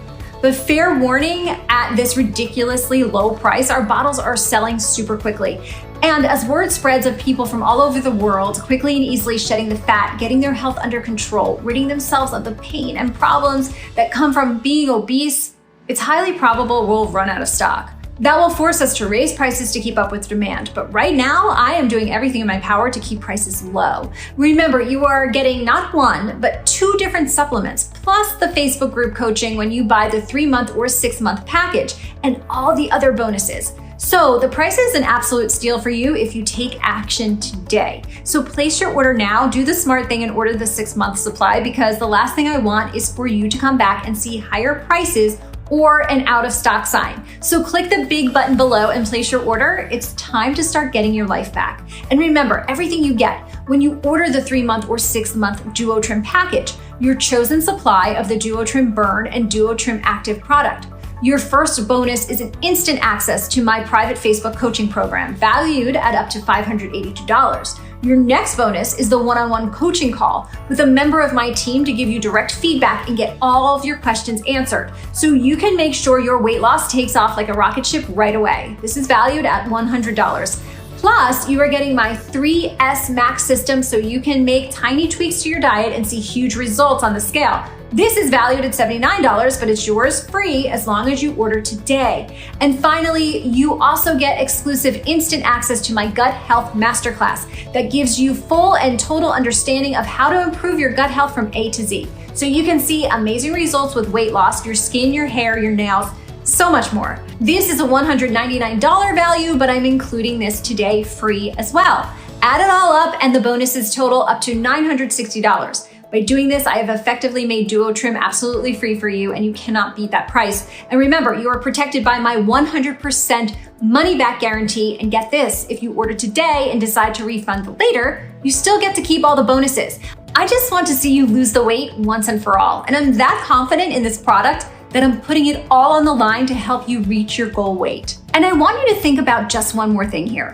But fair warning, at this ridiculously low price, our bottles are selling super quickly. And as word spreads of people from all over the world quickly and easily shedding the fat, getting their health under control, ridding themselves of the pain and problems that come from being obese, it's highly probable we'll run out of stock. That will force us to raise prices to keep up with demand. But right now, I am doing everything in my power to keep prices low. Remember, you are getting not one, but 2 different supplements, plus the Facebook group coaching when you buy the 3-month or 6-month package, and all the other bonuses. So the price is an absolute steal for you if you take action today. So place your order now, do the smart thing and order the 6-month supply, because the last thing I want is for you to come back and see higher prices or an out of stock sign. So click the big button below and place your order. It's time to start getting your life back. And remember, everything you get when you order the 3-month or 6-month DuoTrim package, your chosen supply of the DuoTrim Burn and DuoTrim Active product. Your first bonus is an instant access to my private Facebook coaching program, valued at up to $582. Your next bonus is the one-on-one coaching call with a member of my team to give you direct feedback and get all of your questions answered, so you can make sure your weight loss takes off like a rocket ship right away. This is valued at $100. Plus, you are getting my 3S Max system so you can make tiny tweaks to your diet and see huge results on the scale. This is valued at $79, but it's yours free as long as you order today. And finally, you also get exclusive instant access to my Gut Health Masterclass that gives you full and total understanding of how to improve your gut health from A to Z. So you can see amazing results with weight loss, your skin, your hair, your nails, so much more. This is a $199 value, but I'm including this today free as well. Add it all up and the bonuses total up to $960. By doing this, I have effectively made DuoTrim absolutely free for you, and you cannot beat that price. And remember, you are protected by my 100% money back guarantee, and get this, if you order today and decide to refund later, you still get to keep all the bonuses. I just want to see you lose the weight once and for all, and I'm that confident in this product that I'm putting it all on the line to help you reach your goal weight. And I want you to think about just one more thing here.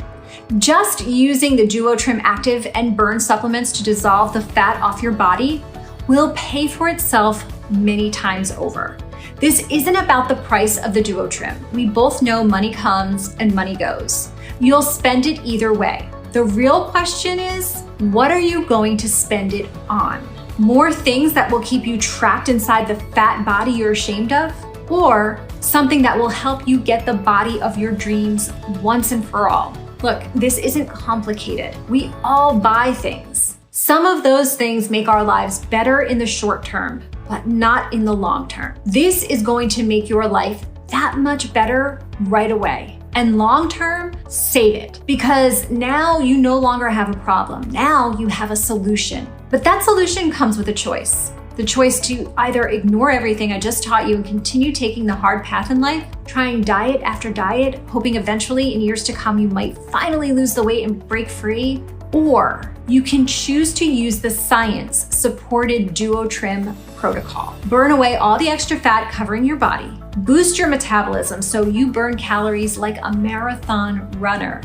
Just using the DuoTrim Active and Burn supplements to dissolve the fat off your body will pay for itself many times over. This isn't about the price of the DuoTrim. We both know money comes and money goes. You'll spend it either way. The real question is, what are you going to spend it on? More things that will keep you trapped inside the fat body you're ashamed of? Or something that will help you get the body of your dreams once and for all? Look, this isn't complicated. We all buy things. Some of those things make our lives better in the short term, but not in the long term. This is going to make your life that much better right away. And long term, save it, because now you no longer have a problem. Now you have a solution. But that solution comes with a choice. The choice to either ignore everything I just taught you and continue taking the hard path in life, trying diet after diet, hoping eventually in years to come you might finally lose the weight and break free, or you can choose to use the science-supported DuoTrim protocol. Burn away all the extra fat covering your body, boost your metabolism so you burn calories like a marathon runner,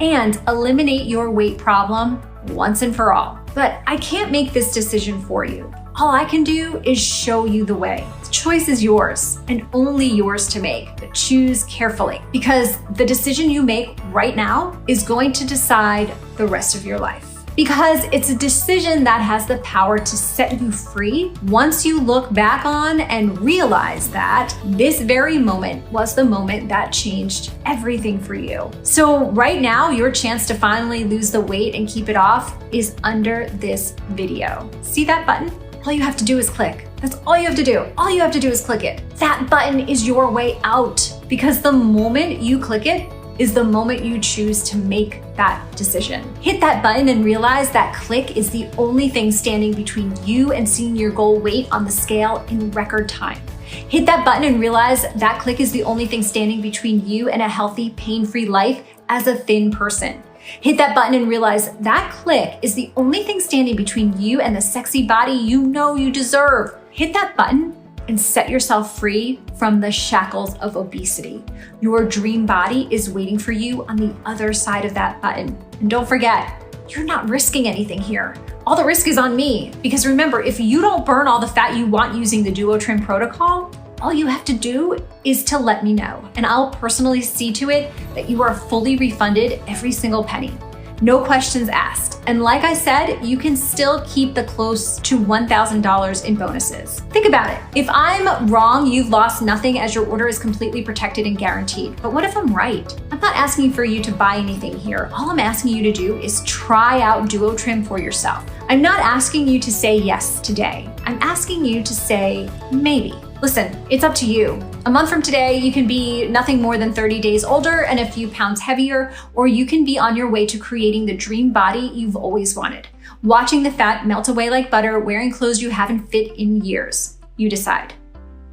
and eliminate your weight problem once and for all. But I can't make this decision for you. All I can do is show you the way. The choice is yours and only yours to make, but choose carefully, because the decision you make right now is going to decide the rest of your life. Because it's a decision that has the power to set you free once you look back on and realize that this very moment was the moment that changed everything for you. So right now, your chance to finally lose the weight and keep it off is under this video. See that button? All you have to do is click. That's all you have to do. All you have to do is click it. That button is your way out, because the moment you click it is the moment you choose to make that decision. Hit that button and realize that click is the only thing standing between you and seeing your goal weight on the scale in record time. Hit that button and realize that click is the only thing standing between you and a healthy, pain-free life as a thin person. Hit that button and realize that click is the only thing standing between you and the sexy body you know you deserve. Hit that button and set yourself free from the shackles of obesity. Your dream body is waiting for you on the other side of that button. And don't forget, you're not risking anything here. All the risk is on me, because remember, if you don't burn all the fat you want using the DuoTrim protocol, all you have to do is to let me know, and I'll personally see to it that you are fully refunded every single penny. No questions asked. And like I said, you can still keep the close to $1,000 in bonuses. Think about it. If I'm wrong, you've lost nothing as your order is completely protected and guaranteed. But what if I'm right? I'm not asking for you to buy anything here. All I'm asking you to do is try out DuoTrim for yourself. I'm not asking you to say yes today. I'm asking you to say maybe. Listen, it's up to you. A month from today, you can be nothing more than 30 days older and a few pounds heavier, or you can be on your way to creating the dream body you've always wanted. Watching the fat melt away like butter, wearing clothes you haven't fit in years. You decide.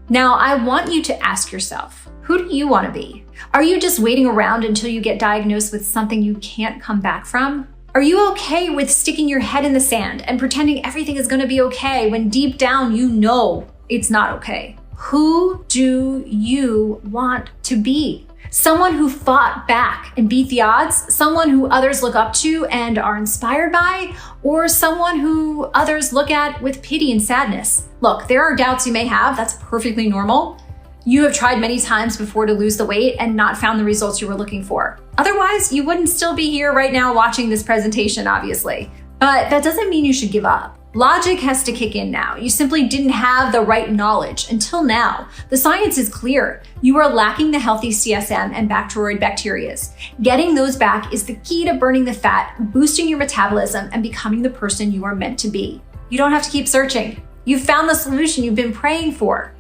Now, I want you to ask yourself, who do you want to be? Are you just waiting around until you get diagnosed with something you can't come back from? Are you okay with sticking your head in the sand and pretending everything is going to be okay when deep down you know it's not okay? Who do you want to be? Someone who fought back and beat the odds? Someone who others look up to and are inspired by? Or someone who others look at with pity and sadness? Look, there are doubts you may have. That's perfectly normal. You have tried many times before to lose the weight and not found the results you were looking for. Otherwise, you wouldn't still be here right now watching this presentation, obviously. But that doesn't mean you should give up. Logic has to kick in now. You simply didn't have the right knowledge until now. The science is clear. You are lacking the healthy CSM and Bacteroid bacteria. Getting those back is the key to burning the fat, boosting your metabolism, and becoming the person you are meant to be. You don't have to keep searching. You've found the solution you've been praying for.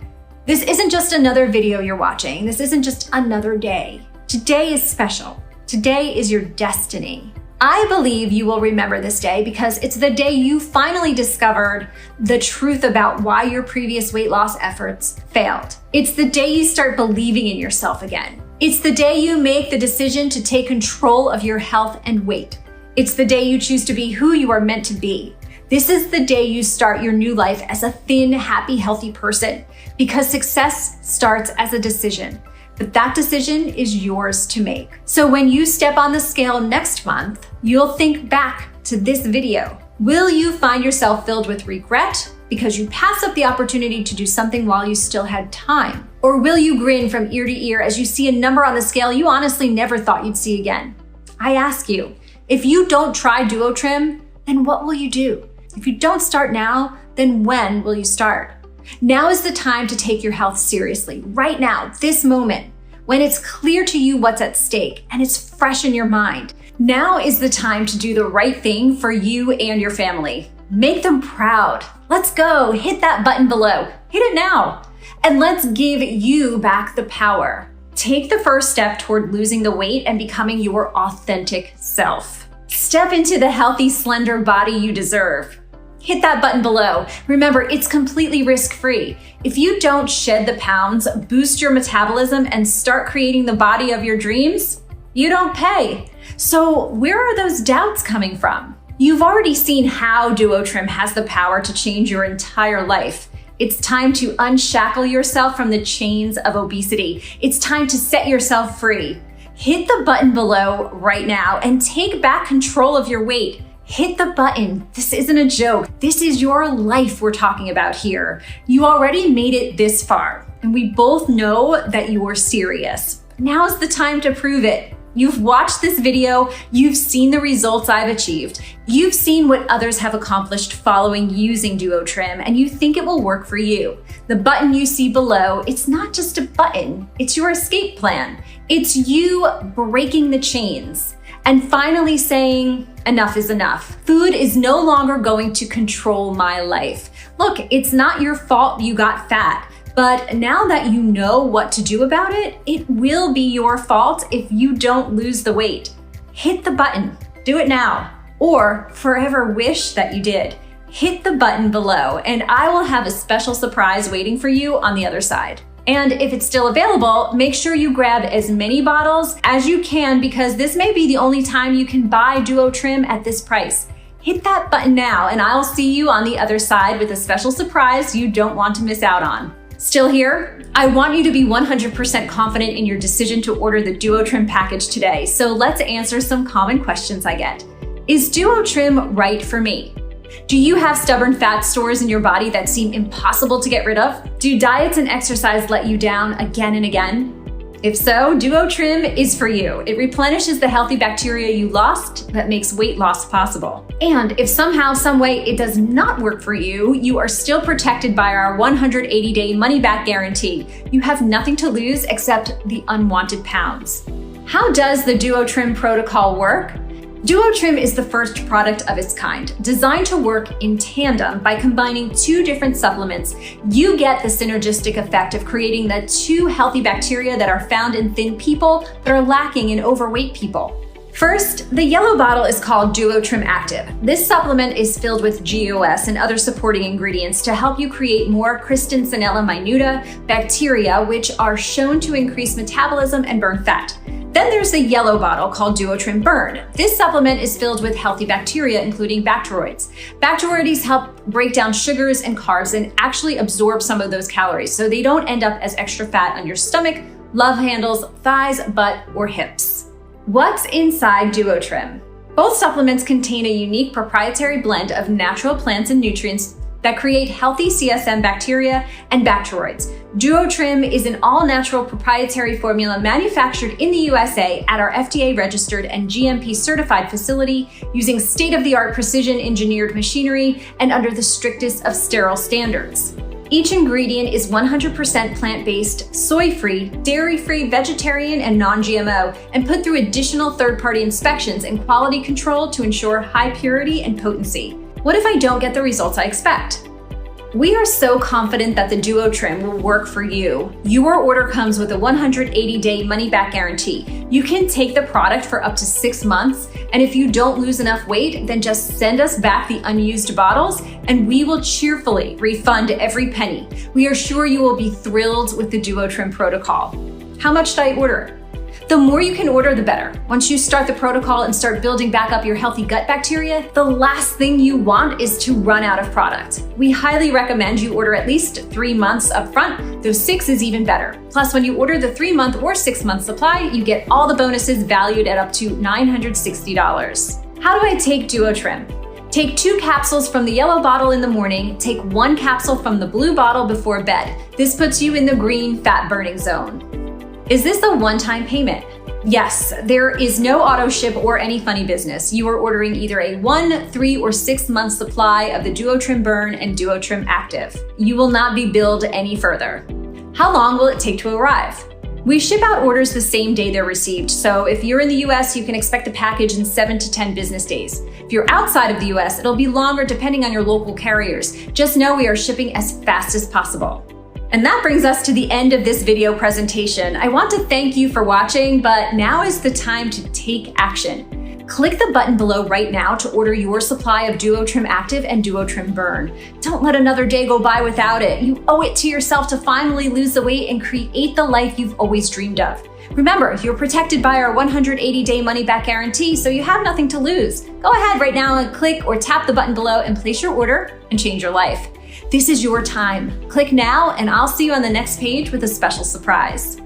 This isn't just another video you're watching. This isn't just another day. Today is special. Today is your destiny. I believe you will remember this day because it's the day you finally discovered the truth about why your previous weight loss efforts failed. It's the day you start believing in yourself again. It's the day you make the decision to take control of your health and weight. It's the day you choose to be who you are meant to be. This is the day you start your new life as a thin, happy, healthy person, because success starts as a decision. But that decision is yours to make. So when you step on the scale next month, you'll think back to this video. Will you find yourself filled with regret because you passed up the opportunity to do something while you still had time? Or will you grin from ear to ear as you see a number on the scale you honestly never thought you'd see again? I ask you, if you don't try DuoTrim, then what will you do? If you don't start now, then when will you start? Now is the time to take your health seriously. Right now, this moment, when it's clear to you what's at stake and it's fresh in your mind. Now is the time to do the right thing for you and your family. Make them proud. Let's go. Hit that button below. Hit it now. And let's give you back the power. Take the first step toward losing the weight and becoming your authentic self. Step into the healthy, slender body you deserve. Hit that button below. Remember, it's completely risk-free. If you don't shed the pounds, boost your metabolism, and start creating the body of your dreams, you don't pay. So where are those doubts coming from? You've already seen how DuoTrim has the power to change your entire life. It's time to unshackle yourself from the chains of obesity. It's time to set yourself free. Hit the button below right now and take back control of your weight. Hit the button. This isn't a joke. This is your life we're talking about here. You already made it this far, and we both know that you're serious. Now's the time to prove it. You've watched this video, you've seen the results I've achieved, you've seen what others have accomplished following using DuoTrim, and you think it will work for you. The button you see below, it's not just a button, it's your escape plan. It's you breaking the chains and finally saying, enough is enough. Food is no longer going to control my life. Look, it's not your fault you got fat. But now that you know what to do about it, it will be your fault if you don't lose the weight. Hit the button. Do it now. Or forever wish that you did. Hit the button below, and I will have a special surprise waiting for you on the other side. And if it's still available, make sure you grab as many bottles as you can, because this may be the only time you can buy DuoTrim at this price. Hit that button now, and I'll see you on the other side with a special surprise you don't want to miss out on. Still here? I want you to be 100% confident in your decision to order the DuoTrim package today, so let's answer some common questions I get. Is DuoTrim right for me? Do you have stubborn fat stores in your body that seem impossible to get rid of? Do diets and exercise let you down again and again? If so, DuoTrim is for you. It replenishes the healthy bacteria you lost that makes weight loss possible. And if somehow, some way it does not work for you, you are still protected by our 180-day money-back guarantee. You have nothing to lose except the unwanted pounds. How does the DuoTrim protocol work? DuoTrim is the first product of its kind, designed to work in tandem by combining two different supplements. You get the synergistic effect of creating the two healthy bacteria that are found in thin people that are lacking in overweight people. First, the yellow bottle is called DuoTrim Active. This supplement is filled with GOS and other supporting ingredients to help you create more Christensenella minuta bacteria, which are shown to increase metabolism and burn fat. Then there's the yellow bottle called DuoTrim Burn. This supplement is filled with healthy bacteria, including Bacteroids. Bacteroids help break down sugars and carbs and actually absorb some of those calories, so they don't end up as extra fat on your stomach, love handles, thighs, butt, or hips. What's inside DuoTrim? Both supplements contain a unique proprietary blend of natural plants and nutrients that create healthy CSM bacteria and Bacteroids. DuoTrim is an all-natural proprietary formula manufactured in the USA at our FDA-registered and GMP-certified facility using state-of-the-art precision-engineered machinery and under the strictest of sterile standards. Each ingredient is 100% plant-based, soy-free, dairy-free, vegetarian, and non-GMO, and put through additional third-party inspections and quality control to ensure high purity and potency. What if I don't get the results I expect? We are so confident that the DuoTrim will work for you. Your order comes with a 180-day money-back guarantee. You can take the product for up to 6 months, and if you don't lose enough weight, then just send us back the unused bottles, and we will cheerfully refund every penny. We are sure you will be thrilled with the DuoTrim protocol. How much should I order? The more you can order, the better. Once you start the protocol and start building back up your healthy gut bacteria, the last thing you want is to run out of product. We highly recommend you order at least 3 months up front, though 6 is even better. Plus, when you order the 3-month or 6-month supply, you get all the bonuses valued at up to $960. How do I take DuoTrim? Take 2 capsules from the yellow bottle in the morning, take 1 capsule from the blue bottle before bed. This puts you in the green fat burning zone. Is this a one-time payment? Yes, there is no auto ship or any funny business. You are ordering either a 1, 3, or 6 month supply of the DuoTrim Burn and DuoTrim Active. You will not be billed any further. How long will it take to arrive? We ship out orders the same day they're received, so if you're in the US, you can expect a package in 7 to 10 business days. If you're outside of the US, it'll be longer depending on your local carriers. Just know we are shipping as fast as possible. And that brings us to the end of this video presentation. I want to thank you for watching, but now is the time to take action. Click the button below right now to order your supply of DuoTrim Active and DuoTrim Burn. Don't let another day go by without it. You owe it to yourself to finally lose the weight and create the life you've always dreamed of. Remember, you're protected by our 180-day money-back guarantee, so you have nothing to lose. Go ahead right now and click or tap the button below and place your order and change your life. This is your time. Click now, and I'll see you on the next page with a special surprise.